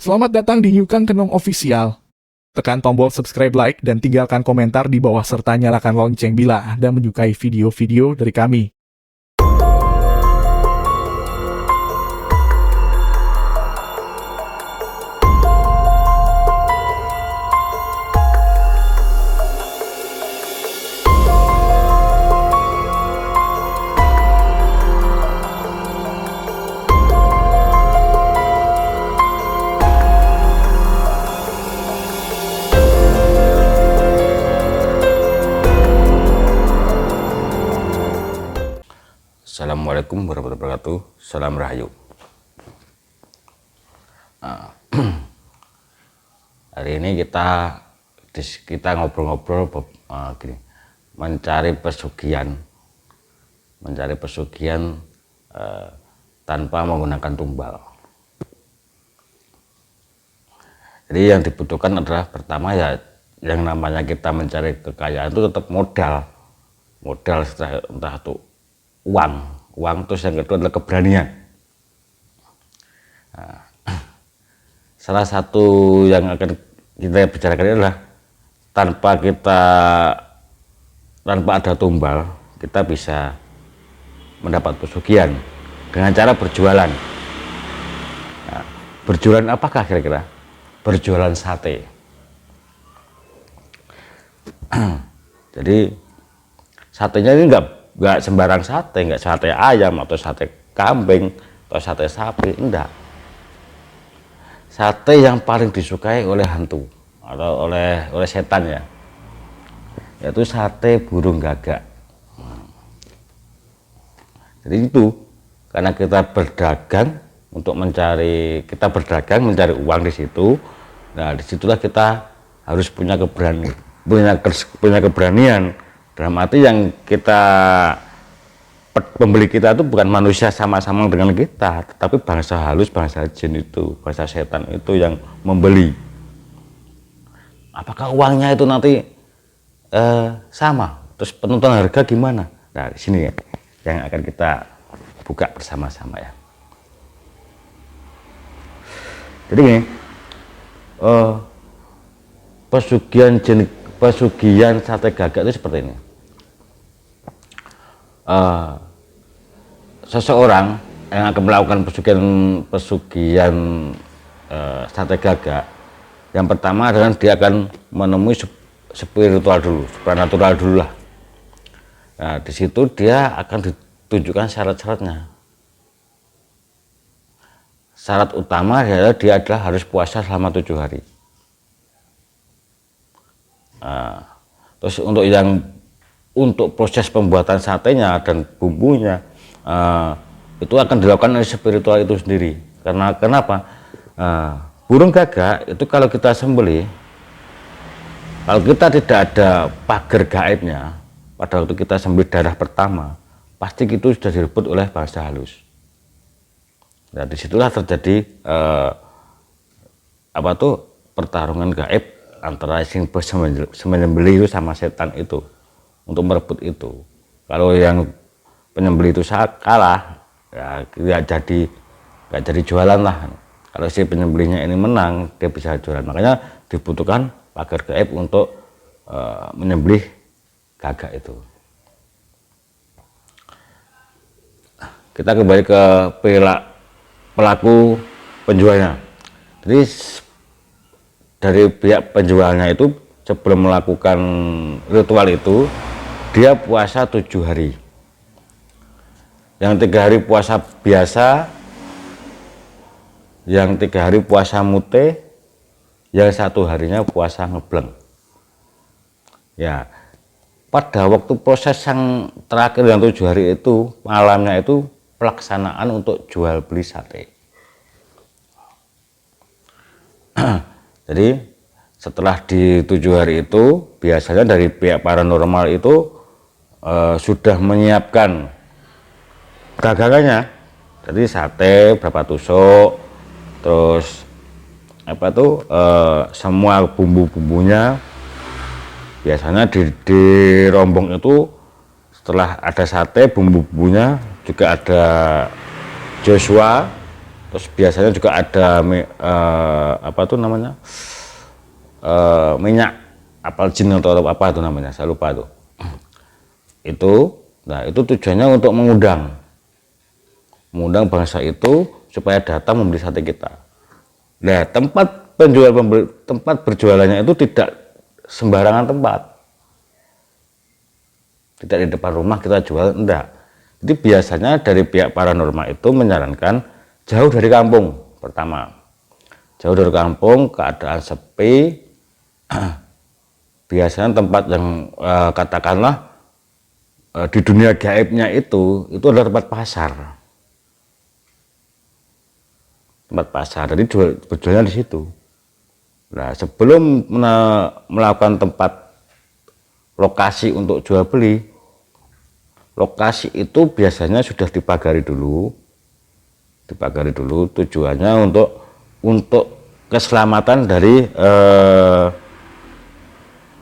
Selamat datang di Yukan Kenong Official. Tekan tombol subscribe, like, dan tinggalkan komentar di bawah serta nyalakan lonceng bila Anda menyukai video-video dari kami. Assalamualaikum warahmatullahi wabarakatuh. Salam Rahayu. Hari ini kita ngobrol-ngobrol gini, mencari pesugihan tanpa menggunakan tumbal. Jadi yang dibutuhkan adalah pertama ya, yang namanya kita mencari kekayaan itu tetap modal entah itu uang, terus yang kedua adalah keberanian. Nah, salah satu yang akan kita bicarakan adalah tanpa ada tumbal, kita bisa mendapat pesugihan dengan cara berjualan. Nah, berjualan apakah kira-kira? Berjualan sate. Jadi satenya ini nggak sembarang sate, nggak sate ayam atau sate kambing atau sate sapi, enggak. Sate yang paling disukai oleh hantu atau oleh setan ya, yaitu sate burung gagak. Jadi itu karena kita berdagang mencari uang di situ. Nah, disitulah kita harus punya keberanian. Dalam arti yang pembeli kita itu bukan manusia sama-sama dengan kita, tetapi bangsa halus, bangsa jin itu, bangsa setan itu yang membeli. Apakah uangnya itu nanti sama? Terus penentuan harga gimana? Nah, di sini ya yang akan kita buka bersama-sama ya. Jadi gini, pesugihan sate gagak itu seperti ini. Seseorang yang akan melakukan pesugihan sate gagak, yang pertama adalah dia akan menemui spiritual dulu, supranatural dulu lah. Nah, di situ dia akan ditunjukkan syarat-syaratnya. Syarat utama adalah dia harus puasa selama 7 hari. Terus untuk proses pembuatan satenya dan bumbunya itu akan dilakukan oleh spiritual itu sendiri. Karena kenapa? Burung gagak itu kalau kita sembelih, kalau kita tidak ada pagar gaibnya, pada waktu kita sembelih darah pertama, pasti itu sudah direbut oleh bangsa halus. Nah, disitulah terjadi pertarungan gaib antara sing penyembelih itu sama setan itu untuk merebut itu. Kalau yang penyembelih itu kalah, ya nggak jadi jualan lah. Kalau si penyembelihnya ini menang, dia bisa jualan. Makanya dibutuhkan pagar gaib untuk menyembelih gagak itu. Kita kembali ke pelaku penjualnya. Jadi dari pihak penjualnya itu sebelum melakukan ritual itu dia puasa 7 hari. Yang 3 hari puasa biasa, yang 3 hari puasa mute, yang 1 harinya puasa ngebleng. Ya, pada waktu proses yang terakhir yang 7 hari itu, malamnya itu pelaksanaan untuk jual beli sate. Jadi setelah di 7 hari itu biasanya dari pihak paranormal itu sudah menyiapkan dagangannya. Jadi sate berapa tusuk, terus semua bumbu-bumbunya biasanya di rombong itu. Setelah ada sate, bumbu-bumbunya juga ada Joshua, terus biasanya juga ada apa tuh namanya, minyak apel jin atau apa itu namanya, saya lupa tuh. Nah itu tujuannya untuk mengundang bangsa itu supaya datang membeli sate kita. Nah tempat berjualannya itu tidak sembarangan tempat, tidak di depan rumah kita jual, enggak. Jadi biasanya dari pihak paranormal itu menyarankan jauh dari kampung. Pertama, jauh dari kampung, keadaan sepi. Biasanya tempat yang katakanlah di dunia gaibnya itu adalah tempat pasar. Jadi berjualnya di situ. Nah, sebelum melakukan tempat lokasi untuk jual beli, lokasi itu biasanya sudah dipagari dulu. Tujuannya untuk keselamatan dari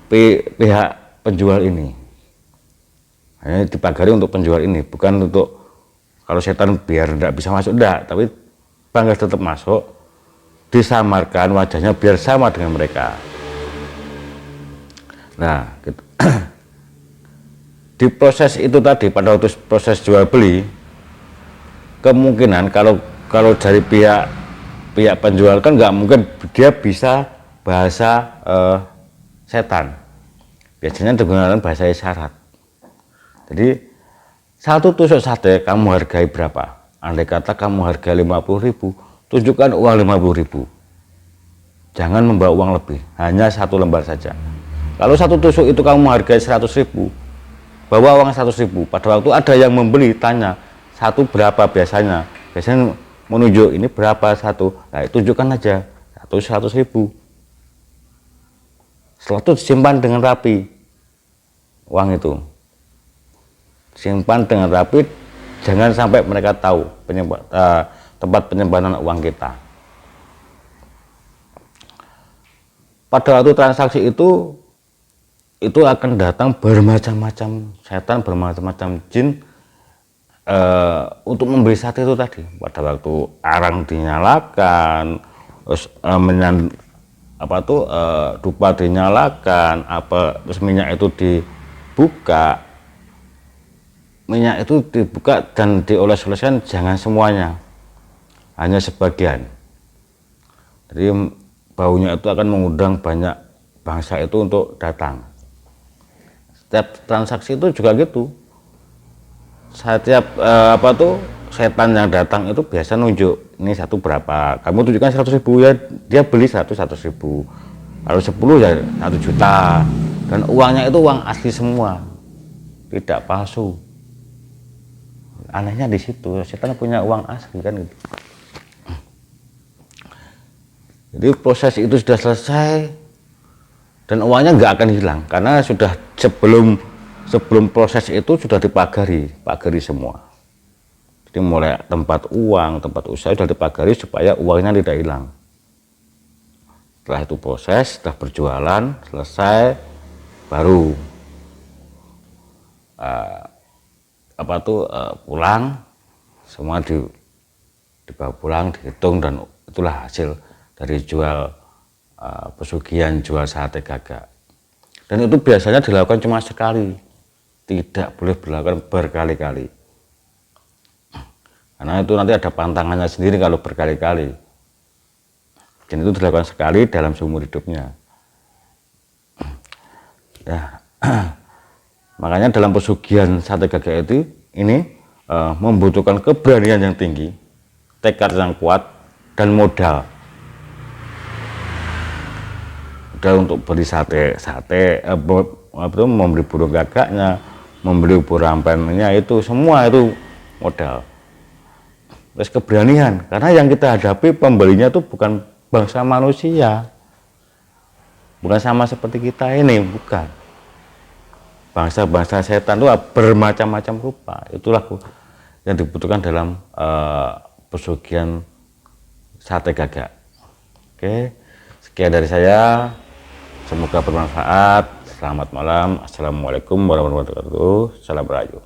pihak penjual ini. Hanya dipagari untuk penjual ini, bukan untuk kalau setan biar tidak bisa masuk, enggak, tapi bangsa tetap masuk, disamarkan wajahnya biar sama dengan mereka. Nah, gitu. Di proses itu tadi, pada waktu proses jual beli, kemungkinan kalau dari pihak penjual kan nggak mungkin dia bisa bahasa setan, biasanya digunakan bahasa isyarat. Jadi satu tusuk sate kamu hargai berapa? Andai kata kamu harga 50.000, tunjukkan uang 50.000. Jangan membawa uang lebih, hanya satu lembar saja. Kalau satu tusuk itu kamu hargai 100.000, bawa uang 100.000. Pada waktu ada yang membeli, tanya satu berapa biasanya menunjuk ini berapa satu. Nah, tunjukkan aja 100.000. Setelah itu disimpan dengan rapi uang itu. Simpan dengan rapi, jangan sampai mereka tahu tempat penyimpanan uang kita. Pada waktu transaksi itu akan datang bermacam-macam setan, bermacam-macam jin untuk membeli sate itu tadi. Pada waktu arang dinyalakan, terus dupa dinyalakan, terus minyak itu dibuka. Minyak itu dibuka dan dioles-oleskan, jangan semuanya, hanya sebagian. Jadi baunya itu akan mengundang banyak bangsa itu untuk datang. Setiap transaksi itu juga gitu. Setiap setan yang datang itu biasa nunjuk ini satu berapa, kamu tunjukkan 100.000 ya, dia beli 100.000. Kalau 10 ya 1 juta, dan uangnya itu uang asli semua, tidak palsu. Anehnya di situ, setan punya uang asli kan gitu. Jadi proses itu sudah selesai dan uangnya nggak akan hilang karena sudah sebelum proses itu sudah dipagari semua. Jadi mulai tempat usaha sudah dipagari supaya uangnya tidak hilang. Setelah itu proses, sudah berjualan selesai, baru pulang, semua dibawa pulang, dihitung, dan itulah hasil dari jual pesugihan jual sate gagak. Dan itu biasanya dilakukan cuma sekali, tidak boleh dilakukan berkali-kali, karena itu nanti ada pantangannya sendiri kalau berkali-kali. Dan itu dilakukan sekali dalam seumur hidupnya ya. Makanya dalam pesugihan sate gagak ini membutuhkan keberanian yang tinggi, tekad yang kuat, dan modal untuk beli sate, membeli burung gagaknya, membeli ubur rampennya, itu semua itu modal. Terus keberanian, karena yang kita hadapi pembelinya itu bukan bangsa manusia, bukan sama seperti kita ini, bukan. Bangsa-bangsa setan itu bermacam-macam rupa. Itulah yang dibutuhkan dalam pesugihan sate gagak. Oke, sekian dari saya, semoga bermanfaat. Selamat malam, assalamualaikum warahmatullahi wabarakatuh, salam rahayu.